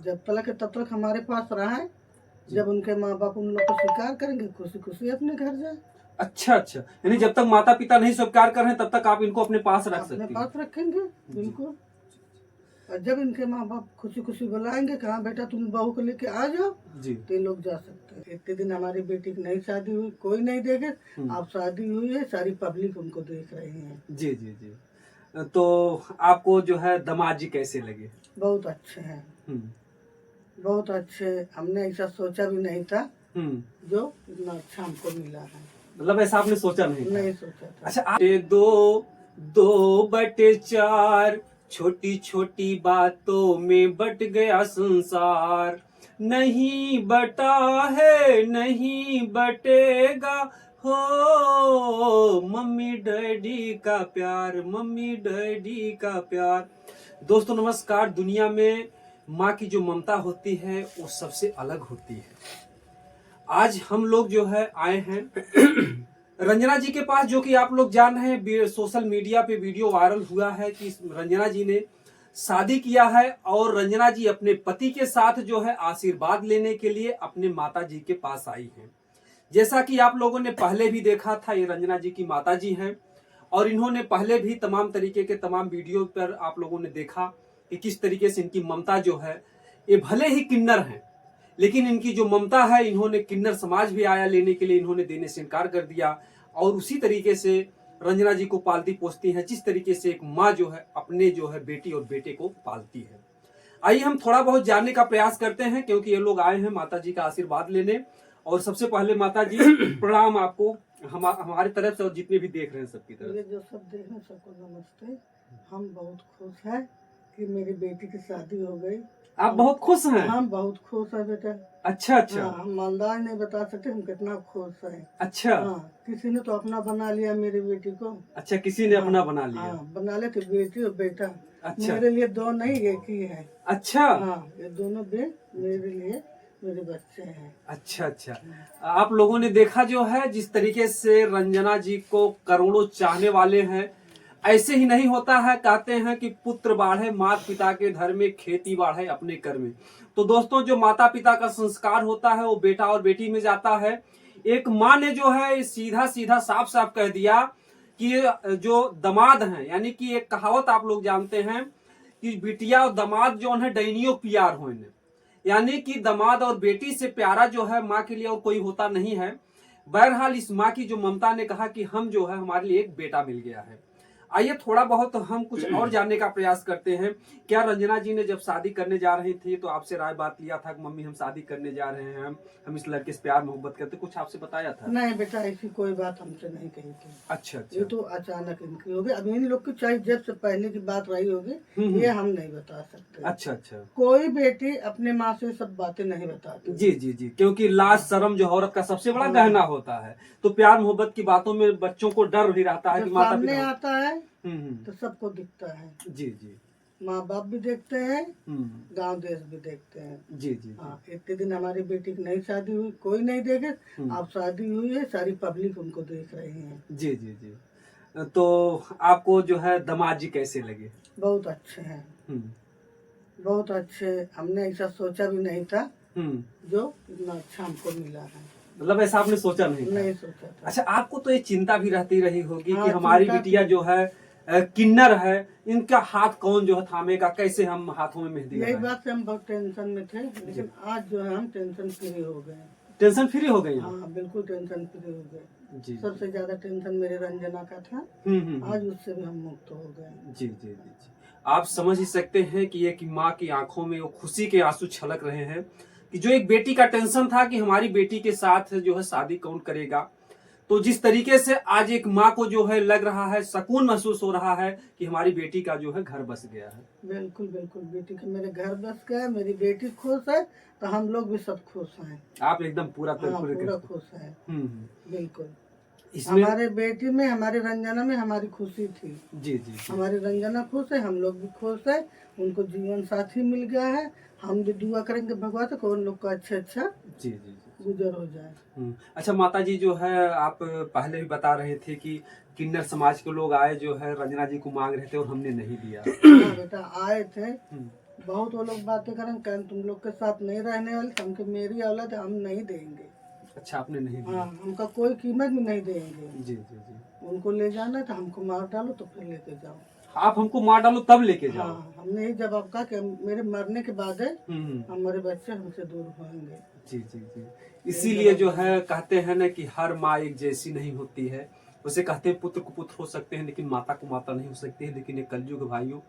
जब तक है तब तक हमारे पास रहा है। जब उनके माँ बाप उन लोग को स्वीकार करेंगे, खुशी खुशी अपने घर जाए। अच्छा अच्छा, यानी जब तक माता पिता नहीं स्वीकार कर रहे हैं तब तक आप इनको अपने पास रख सकते हैं। अपने पास रखेंगे बिल्कुल। और जब इनके माँ बाप खुशी खुशी बुलाएंगे, कहाँ बेटा तुम बहू को लेके आ जाओ, जी तो ये लोग जा सकते हैं। इतने दिन हमारी बेटी की नई शादी हुई, कोई नहीं देखे। अब शादी हुई है, सारी पब्लिक उनको देख रही है। जी जी जी। तो आपको जो है दामाद जी कैसे लगे? बहुत अच्छे हैं, बहुत अच्छे। हमने ऐसा सोचा भी नहीं था जो इतना अच्छा हमको मिला है। मतलब ऐसा आपने सोचा नहीं था? नहीं सोचा था। अच्छा, आप 2/4 छोटी छोटी बातों में बट गया संसार, नहीं बटा है नहीं बटेगा हो, मम्मी डैडी का प्यार, मम्मी डैडी का प्यार। दोस्तों नमस्कार। दुनिया में माँ की जो ममता होती है वो सबसे अलग होती है। आज हम लोग जो है आए हैं रंजना जी के पास, जो कि आप लोग जान रहे हैं, सोशल मीडिया पे वीडियो वायरल हुआ है कि रंजना जी ने शादी किया है और रंजना जी अपने पति के साथ जो है आशीर्वाद लेने के लिए अपने माता जी के पास आई हैं। जैसा कि आप लोगों ने पहले भी देखा था, ये रंजना जी की माता जी हैं और इन्होंने पहले भी तमाम तरीके के तमाम वीडियो पर आप लोगों ने देखा कि किस तरीके से इनकी ममता जो है, ये भले ही किन्नर हैं लेकिन इनकी जो ममता है, इन्होंने किन्नर समाज भी आया लेने के लिए, इन्होंने देने से इनकार कर दिया। और उसी तरीके से रंजना जी को पालती पोसती हैं जिस तरीके से एक माँ जो है अपने जो है बेटी और बेटे को पालती है। आइए हम थोड़ा बहुत जानने का प्रयास करते हैं, क्योंकि ये लोग आए हैं माता जी का आशीर्वाद लेने। और सबसे पहले माता जी प्रणाम आपको हमारी तरफ से और जितने भी देख रहे हैं सबकी तरफ। ये जो सब देख रहे हैं सबको नमस्ते। हम बहुत खुश हैं कि मेरी बेटी की शादी हो गई। आप बहुत खुश हैं? हम बहुत खुश हैं बेटा। अच्छा अच्छा। हम मालदार नहीं बता सकते हम कितना खुश हैं। अच्छा। किसी ने तो अपना बना लिया मेरी बेटी को। अच्छा, किसी ने अपना बना लिया। बना ले, बेटी और बेटा। अच्छा। मेरे लिए दो नहीं, एक ही है। अच्छा। ये दोनों मेरे लिए मेरे बच्चे हैं। अच्छा अच्छा। आप लोगों ने देखा जो है जिस तरीके से रंजना जी को करोड़ों चाहने वाले हैं, ऐसे ही नहीं होता है। कहते हैं कि पुत्र बाढ़े माता पिता के घर में, खेती बाढ़े अपने कर में। तो दोस्तों जो माता पिता का संस्कार होता है वो बेटा और बेटी में जाता है। एक माँ ने जो है सीधा सीधा साफ साफ कह दिया कि जो दामाद हैं, यानी कि एक कहावत आप लोग जानते हैं कि बिटिया और दामाद जो है डैनियों प्यार हो, यानी कि दामाद और बेटी से प्यारा जो है माँ के लिए और कोई होता नहीं है। बहरहाल इस माँ की जो ममता ने कहा कि हम जो है हमारे लिए एक बेटा मिल गया है। आइए थोड़ा बहुत हम कुछ और जानने का प्रयास करते हैं। क्या रंजना जी ने जब शादी करने जा रही थी तो आपसे राय बात लिया था कि मम्मी हम शादी करने जा रहे हैं, हम इस लड़के से प्यार मोहब्बत करते, कुछ आपसे बताया था? नहीं बेटा, ऐसी कोई बात हमसे नहीं कही थी। अच्छा अच्छा। ये तो अचानक इनकी होगी। अब इन लोग की चाहे जब से पहले की बात रही होगी, ये हम नहीं बता सकते। अच्छा अच्छा। कोई बेटी अपने माँ से सब बातें नहीं बताती। जी जी जी, क्योंकि लाज शर्म जो औरत का सबसे बड़ा गहना होता है, तो प्यार मोहब्बत की बातों में बच्चों को डर भी रहता है कि माता सामने आता है तो सबको दिखता है। जी जी। माँ बाप भी देखते हैं, गांव देश भी देखते हैं। जी जी। इतने दिन हमारी बेटी की नई शादी हुई, कोई नहीं देखे। अब शादी हुई है, सारी पब्लिक उनको देख रही है। जी जी जी। तो आपको जो है दामाद जी कैसे लगे? बहुत अच्छे हैं, बहुत अच्छे। हमने ऐसा सोचा भी नहीं था जो इतना अच्छा हमको मिला है। मतलब ऐसा आपने सोचा नहीं था? नहीं सोचा था। अच्छा, आपको तो ये चिंता भी रहती रही होगी कि हमारी बिटिया जो है किन्नर है, इनका हाथ कौन जो है थामेगा, कैसे हम हाथों में मेहंदी लगाएं? यही बात से हम बहुत टेंशन में थे, लेकिन आज जो है हम टेंशन फ्री हो गए। टेंशन फ्री हो गई? हाँ बिल्कुल टेंशन फ्री हो गए। जी। सबसे ज्यादा टेंशन मेरे रंजना का था। आज उससे भी हम मुक्त हो गए। जी जी जी। आप समझ ही सकते हैं कि एक माँ की आंखों में वो खुशी के आंसू छलक रहे हैं कि जो एक बेटी का टेंशन था कि हमारी बेटी के साथ जो है शादी कौन करेगा, तो जिस तरीके से आज एक माँ को जो है लग रहा है, सुकून महसूस हो रहा है कि हमारी बेटी का जो है घर बस गया है। बिल्कुल बिल्कुल, बेटी का मेरे घर बस गया, मेरी बेटी खुश है तो हम लोग भी सब खुश हैं। आप एकदम पूरा पूरा खुश है। बिल्कुल। इसमें हमारे बेटी में, हमारे रंजना में हमारी खुशी थी। जी जी। हमारी रंजना खुश है, हम लोग भी खुश है। उनको जीवन साथी मिल गया है। हम भी दुआ करेंगे भगवान को उन लोग का अच्छा जी जी गुजर हो जाए। अच्छा माता जी, जो है आप पहले भी बता रहे थे कि किन्नर समाज के लोग आए जो है रंजना जी को मांग रहे थे और हमने नहीं दिया। हाँ बेटा, आए थे बहुत वो लोग बातें करें, कहें तुम लोग के साथ नहीं रहने वाले, हमके मेरी औलाद हम नहीं देंगे। अच्छा, आपने नहीं दिया? हाँ, हमका कोई कीमत भी नहीं देंगे। जी जी जी। उनको ले जाना तो हमको मार डालो तो फिर लेके जाओ। आप हमको मार डालो तब लेके जाओ? हाँ, हमने यही जवाब कहा कि मेरे मरने के बाद है हमारे बच्चे हमसे दूर होंगे। जी जी जी। इसीलिए जो है कहते हैं ना कि हर माँ एक जैसी नहीं होती है। उसे कहते हैं पुत्र को पुत्र हो सकते हैं लेकिन माता को माता नहीं हो सकती है। लेकिन एक कलयुग है भाइयों।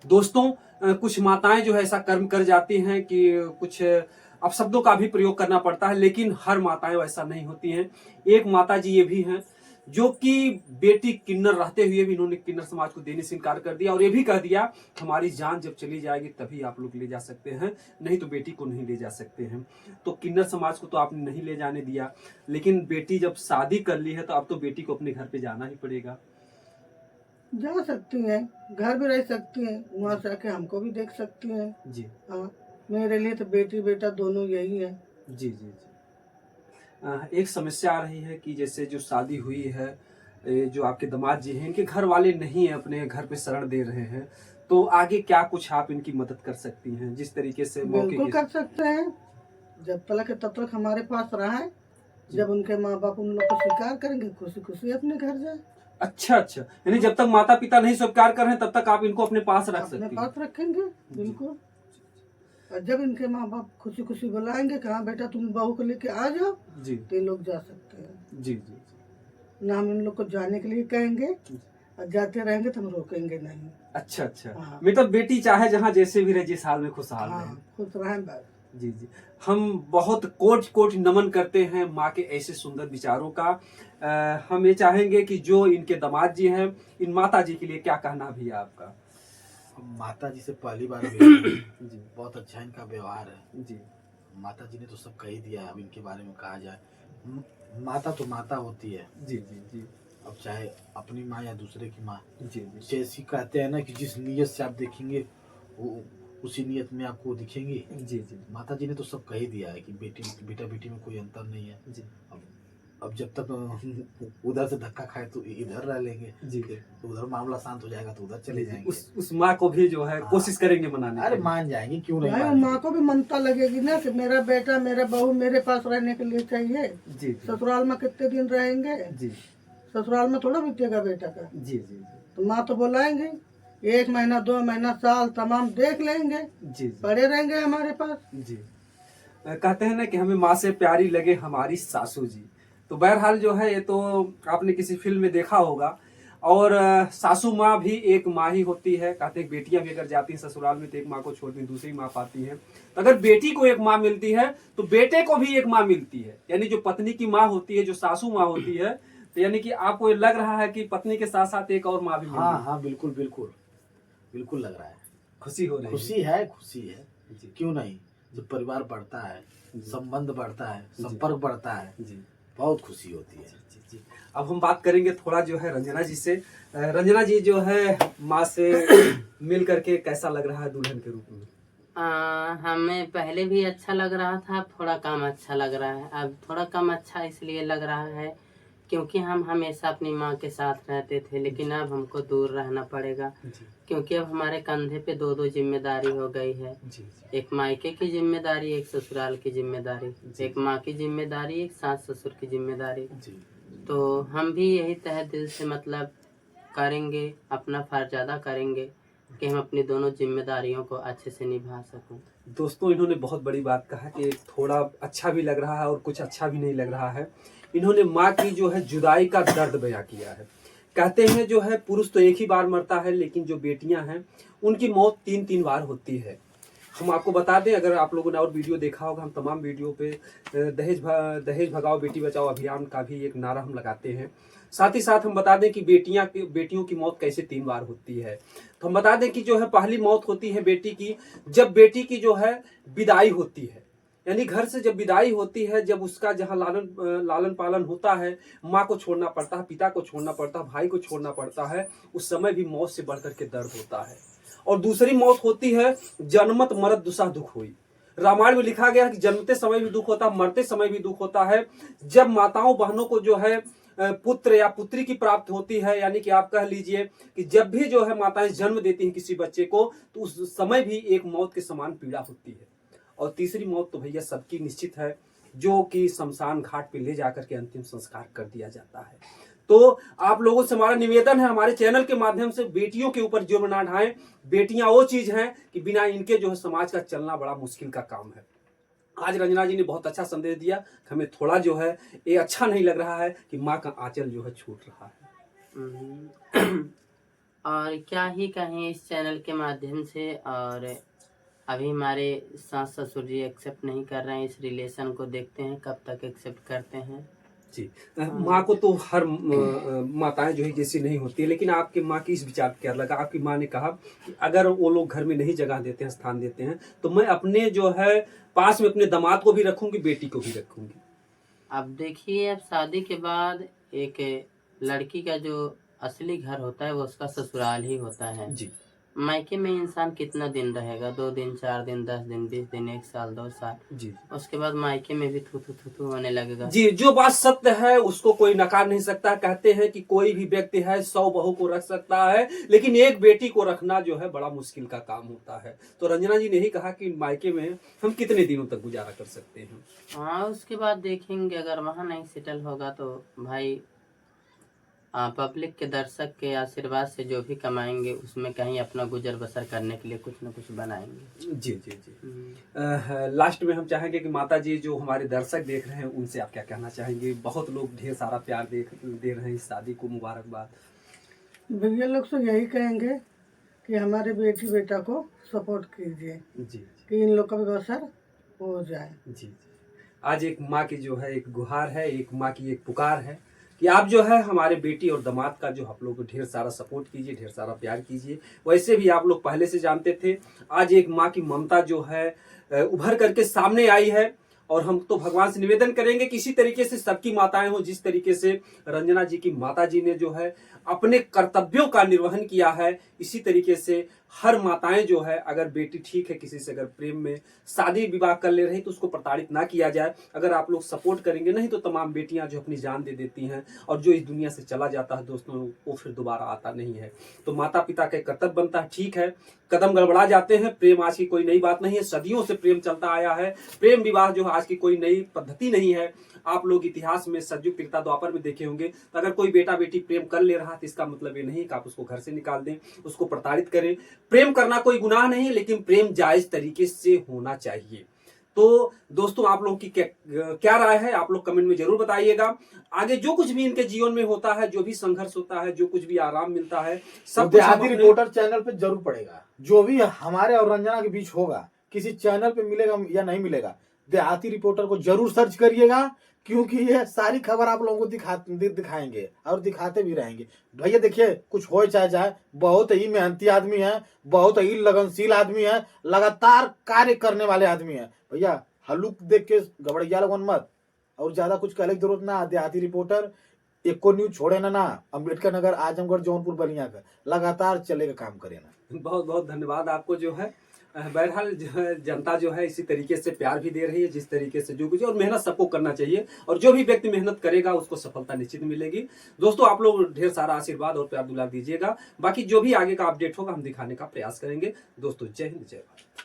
दोस्तों, कुछ माताएं जो है ऐसा कर्म कर जाती हैं कि कुछ अपशब्दों का भी प्रयोग करना पड़ता है, लेकिन हर माताएं वैसा नहीं होती हैं। एक माता जी ये भी हैं जो कि बेटी किन्नर रहते हुए भी इन्होंने किन्नर समाज को देने से इनकार कर दिया और ये भी कह दिया हमारी जान जब चली जाएगी तभी आप लोग ले जा सकते हैं, नहीं तो बेटी को नहीं ले जा सकते हैं। तो किन्नर समाज को तो आपने नहीं ले जाने दिया, लेकिन बेटी जब शादी कर ली है तो अब तो बेटी को अपने घर पे जाना ही पड़ेगा। जा सकती हैं, घर भी रह सकती हैं, वहाँ से आके हमको भी देख सकती हैं। जी हाँ, मेरे लिए तो बेटी बेटा दोनों यही है। जी जी जी। एक समस्या आ रही है कि जैसे जो शादी हुई है, जो आपके दामाद जी हैं इनके घर वाले नहीं है अपने घर पे शरण दे रहे हैं, तो आगे क्या कुछ आप इनकी मदद कर सकती हैं जिस तरीके से मौके बिल्कुल की? कर सकते हैं, जब तक है तब तक हमारे पास रहा है। जब उनके माँ बाप उन लोग को स्वीकार करेंगे खुशी खुशी अपने घर जाए। अच्छा अच्छा, यानी जब तक माता पिता नहीं स्वीकार कर रहे हैं तब तक आप इनको अपने पास रख सकती हैं? अपने पास रखेंगे बिल्कुल। और जब इनके माँ बाप खुशी खुशी बुलाएंगे कि हाँ बेटा तुम बहू को लेके आ जाओ, जी तो ये लोग जा सकते हैं। जी जी। ना हम इन लोग को जाने के लिए कहेंगे और जाते रहेंगे तो हम रोकेंगे नहीं। अच्छा अच्छा। हाँ। मतलब बेटी चाहे जहाँ जैसे भी रहे, जिस हाल में खुशहाल रहे। हाँ, खुश रहें बस। जी जी। हम बहुत कोटि कोटि नमन करते हैं माँ के ऐसे सुंदर विचारों का। हम ये चाहेंगे कि जो इनके दामाद जी हैं, इन माता जी के लिए क्या कहना भी है आपका? माता जी से पहली बार मिले जी बहुत अच्छा इनका व्यवहार है जी माता जी ने तो सब कह ही दिया है। अब इनके बारे में कहा जाए, माता तो माता होती है। जी जी जी अब चाहे अपनी माँ या दूसरे की माँ, जी जी जैसी कहते हैं ना कि जिस नीयत से आप देखेंगे वो उसी नीयत में आपको दिखेंगे। जी जी माता जी ने तो सब कह ही दिया है कि बेटा बेटी में कोई अंतर नहीं है। जी अब जब तक उधर से धक्का खाए तो इधर रह लेंगे, जी। तो उधर मामला शांत हो जाएगा तो उधर चले जाएंगे। उस माँ को भी जो है हाँ। कोशिश करेंगे मनाने अरे की। मान जाएंगे, क्यों नहीं भाई मानेंगे? माँ को भी ममता लगेगी ना कि मेरा बेटा मेरा बहू मेरे पास रहने के लिए चाहिए। जी जी ससुराल में कितने दिन रहेंगे, जी ससुराल में थोड़ा बीतेगा बेटा का। जी जी तो माँ तो बुलाएंगे, 1 महीना 2 महीना साल तमाम देख लेंगे, जी जी पड़े रहेंगे हमारे पास। जी। कहते हैं ना कि हमें माँ से प्यारी लगे हमारी सासू जी। तो बहरहाल जो है ये तो आपने किसी फिल्म में देखा होगा। और सासू माँ भी एक माँ ही होती है। कहते हैं बेटियां भी अगर जाती हैं ससुराल में तो एक माँ को छोड़ के दूसरी माँ पाती है। तो अगर बेटी को एक माँ मिलती है तो बेटे को भी एक माँ मिलती है। यानी जो पत्नी की माँ होती है, जो सासू माँ होती है, तो यानी कि आपको ये लग रहा है कि पत्नी के साथ साथ एक और माँ भी मिल हाँ गई। हाँ बिल्कुल बिल्कुल बिल्कुल लग रहा है। खुशी हो रही है। खुशी है जी क्यों नहीं। जब परिवार बढ़ता है, संबंध बढ़ता है, जी। संपर्क बढ़ता है, जी बहुत खुशी होती है। जी जी। अब हम बात करेंगे थोड़ा जो है रंजना जी से। रंजना जी जो है माँ से मिल करके कैसा लग रहा है दुल्हन के रूप में? हमें पहले भी अच्छा लग रहा था, अब थोड़ा कम अच्छा लग रहा है। अब थोड़ा कम अच्छा इसलिए लग रहा है क्योंकि हम हमेशा अपनी माँ के साथ रहते थे, लेकिन अब हमको दूर रहना पड़ेगा जी क्योंकि अब हमारे कंधे पे 2 जिम्मेदारी हो गई है। जी एक मायके की जिम्मेदारी, एक ससुराल की जिम्मेदारी, एक माँ की जिम्मेदारी, एक सास ससुर की जिम्मेदारी। जी। तो हम भी यही तहे दिल से मतलब करेंगे, अपना फर्ज अदा करेंगे कि हम अपनी दोनों जिम्मेदारियों को अच्छे से निभा सकें। दोस्तों, इन्होंने बहुत बड़ी बात कहा कि थोड़ा अच्छा भी लग रहा है और कुछ अच्छा भी नहीं लग रहा है। इन्होंने माँ की जो है जुदाई का दर्द बयां किया है। कहते हैं जो है पुरुष तो एक ही बार मरता है, लेकिन जो बेटियां हैं उनकी मौत 3-3 बार होती है। हम आपको बता दें, अगर आप लोगों ने और वीडियो देखा होगा, हम तमाम वीडियो पे दहेज भगाओ बेटी बचाओ अभियान का भी एक नारा हम लगाते हैं। साथ ही साथ हम बता दें कि बेटियों की मौत कैसे 3 बार होती है। तो हम बता दें कि जो है पहली मौत होती है बेटी की जब बेटी की जो है विदाई होती है, यानी घर से जब विदाई होती है, जब उसका जहाँ लालन पालन होता है, माँ को छोड़ना पड़ता है, पिता को छोड़ना पड़ता है, भाई को छोड़ना पड़ता है, उस समय भी मौत से बढ़कर के दर्द होता है। और दूसरी मौत होती है जन्मत मरत दुसह दुख हुई। रामायण में लिखा गया है कि जन्मते समय भी दुख होता है, मरते समय भी दुख होता है। जब माताओं बहनों को जो है पुत्र या पुत्री की प्राप्त होती है, यानी कि आप कह लीजिए कि जब भी जो है माताएं जन्म देती हैं किसी बच्चे को, तो उस समय भी एक मौत के समान पीड़ा होती है। और तीसरी मौत तो भैया सबकी निश्चित है, जो कि शमशान घाट पे ले जाकर के अंतिम संस्कार कर दिया जाता है। तो आप लोगों से हमारा निवेदन है, हमारे चैनल के माध्यम से बेटियों के ऊपर जुर्म ना ढाएं। बेटियां वो चीज हैं कि बिना इनके जो है समाज का चलना बड़ा मुश्किल का काम है। आज रंजना जी ने बहुत अच्छा संदेश दिया, हमें थोड़ा जो है ये अच्छा नहीं लग रहा है कि माँ का आंचल जो है छूट रहा है। और क्या ही कहें इस चैनल के माध्यम से। और अभी हमारे सास ससुर जी एक्सेप्ट नहीं कर रहे हैं इस रिलेशन को, देखते हैं कब तक एक्सेप्ट करते हैं जी। माँ को तो हर माताएं जो है जैसी नहीं होती है, लेकिन आपके माँ की इस विचार क्या लगा? आपकी माँ ने कहा कि अगर वो लोग घर में नहीं जगह देते हैं, स्थान देते हैं, तो मैं अपने जो है पास में अपने दामाद को भी रखूंगी, बेटी को भी रखूंगी। अब देखिए, अब शादी के बाद एक लड़की का जो असली घर होता है वो उसका ससुराल ही होता है जी। मायके में इंसान कितना दिन रहेगा? 2 दिन, 4 दिन, 10 दिन, 20 दिन, 1 साल, 2 साल। जी। उसके बाद मायके में भी थू थू थू थू होने लगेगा। जी, जो बात सत्य है उसको कोई नकार नहीं सकता। कहते हैं कि कोई भी व्यक्ति है 100 बहू को रख सकता है, लेकिन एक बेटी को रखना जो है बड़ा मुश्किल का काम होता है। तो रंजना जी ने ही कहा कि मायके में हम कितने दिनों तक गुजारा कर सकते हैं। हाँ, उसके बाद देखेंगे, अगर वहाँ नहीं सेटल होगा तो भाई पब्लिक के, दर्शक के आशीर्वाद से जो भी कमाएंगे उसमें कहीं अपना गुजर बसर करने के लिए कुछ न कुछ बनाएंगे। जी जी जी। लास्ट में हम चाहेंगे कि माता जी, जो हमारे दर्शक देख रहे हैं, उनसे आप क्या कहना चाहेंगे? बहुत लोग ढेर सारा प्यार दे रहे हैं इस शादी को, मुबारकबाद। भैया लोग तो यही कहेंगे कि हमारे बेटी बेटा को सपोर्ट कीजिए जी कि इन लोग का भी बसर हो जाए। जी। आज एक माँ की जो है एक गुहार है, एक माँ की एक पुकार है कि आप जो है हमारे बेटी और दामाद का जो आप लोग ढेर सारा सपोर्ट कीजिए, ढेर सारा प्यार कीजिए। वैसे भी आप लोग पहले से जानते थे, आज एक माँ की ममता जो है उभर करके सामने आई है। और हम तो भगवान से निवेदन करेंगे कि इसी तरीके से सबकी माताएं हो, जिस तरीके से रंजना जी की माता जी ने जो है अपने कर्तव्यों का निर्वहन किया है, इसी तरीके से हर माताएं जो है, अगर बेटी ठीक है किसी से अगर प्रेम में शादी विवाह कर ले रही तो उसको प्रताड़ित ना किया जाए। अगर आप लोग सपोर्ट करेंगे, नहीं तो तमाम बेटियां जो अपनी जान दे देती हैं और जो इस दुनिया से चला जाता है दोस्तों, वो फिर दोबारा आता नहीं है। तो माता पिता का कर्तव्य बनता है, ठीक है कदम गड़बड़ा जाते हैं, प्रेम आज की कोई नई बात नहीं है, सदियों से प्रेम चलता आया है। प्रेम विवाह जो है आज की कोई नई पद्धति नहीं है। आप लोग इतिहास में सतयुग त्रेता द्वापर में देखे होंगे, तो अगर कोई बेटा बेटी प्रेम कर ले रहा तो इसका मतलब ये नहीं कि आप उसको घर से निकाल दें, उसको प्रताड़ित करें। प्रेम करना कोई गुनाह नहीं, लेकिन प्रेम जायज तरीके से होना चाहिए। तो दोस्तों, आप लोगों की क्या राय है? आप लोग कमेंट में जरूर बताइएगा। आगे जो कुछ भी इनके जीवन में होता है, जो भी संघर्ष होता है, जो कुछ भी आराम मिलता है, सब देहाती रिपोर्टर चैनल पे जरूर पड़ेगा। जो भी हमारे और रंजना के बीच होगा, किसी चैनल पे मिलेगा या नहीं मिलेगा, देहाती रिपोर्टर को जरूर सर्च करिएगा, क्योंकि ये सारी खबर आप लोगों को दिखाएंगे और दिखाते भी रहेंगे। भैया देखिए, कुछ हो चाहे जाए, बहुत ही मेहनती आदमी है, बहुत ही लगनशील आदमी है, लगातार कार्य करने वाले आदमी है। भैया हल्लुक देख के गबड़िया लगन मत, और ज्यादा कुछ कहने की जरूरत ना। देहाती रिपोर्टर एको न्यूज छोड़े ना, अम्बेडकर नगर, आजमगढ़, जौनपुर, बलिया का लगातार चलेगा काम करे ना। बहुत बहुत धन्यवाद आपको। जो है बहरहाल जनता जो है इसी तरीके से प्यार भी दे रही है, जिस तरीके से जो कुछ, और मेहनत सबको करना चाहिए, और जो भी व्यक्ति मेहनत करेगा उसको सफलता निश्चित मिलेगी। दोस्तों, आप लोग ढेर सारा आशीर्वाद और प्यार दुलार दीजिएगा। बाकी जो भी आगे का अपडेट होगा हम दिखाने का प्रयास करेंगे। दोस्तों, जय हिंद, जय भारत।